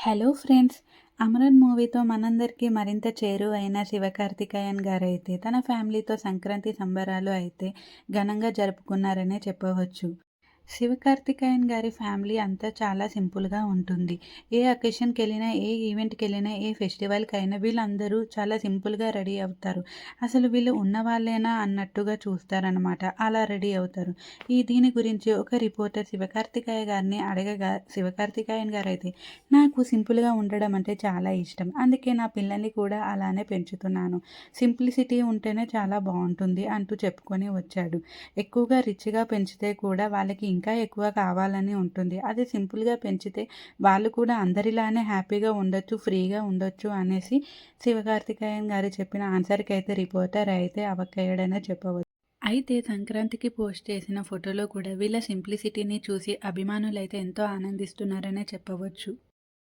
Hello friends! 'Amaran' మూవీతో మనందరికీ మరింత చేరువైన శివకార్తికేయన్ గారైతే తన ఫ్యామిలీతో సంక్రాంతి సంబరాలు అయితే ఘనంగా జరుపుకున్నారనే చెప్పవచ్చు. శివకార్తికేయన్ గారి ఫ్యామిలీ అంతా చాలా సింపుల్‌గా ఉంటుంది. ఏ అకేషన్‌కెళ్ళినా, ఏ ఈవెంట్‌కెళ్ళినా, ఏ ఫెస్టివల్‌కైనా వీళ్ళందరూ చాలా సింపుల్‌గా రెడీ అవుతారు. అసలు వీళ్ళు ఉన్నవాళ్ళేనా అన్నట్టుగా చూస్తారనమాట. అలా రెడీ అవుతారు. దీని గురించి ఒక రిపోర్టర్ శివకార్తికేయ గారిని అడగగా శివకార్తికేయన్ గారైతే నాకు సింపుల్‌గా ఉండడం అంటే చాలా ఇష్టం. అందుకే నా పిల్లల్ని కూడా అలానే పెంచుతున్నాను. సింప్లిసిటీ ఉంటేనే చాలా బావుంటుంది అంటూ చెప్పుకొని వచ్చాడు. ఎక్కువగా రిచ్‌గా పెంచితే కూడా వాళ్ళకి ఇంకా ఎక్కువ కావాలని ఉంటుంది. అదే సింపుల్‌గా పెంచితే వాళ్ళు కూడా అందరిలానే హ్యాపీగా ఉండొచ్చు, ఫ్రీగా ఉండొచ్చు అనేసి శివకార్తికేయన్ గారు చెప్పిన ఆన్సర్‌కి అయితే రిపోర్టర్ అయితే అవాక్కయ్యాడనే చెప్పవచ్చు. అయితే సంక్రాంతికి పోస్ట్ చేసిన ఫోటోలో కూడా వీళ్ళ సింప్లిసిటీని చూసి అభిమానులైతే ఎంతో ఆనందిస్తున్నారనే చెప్పవచ్చు.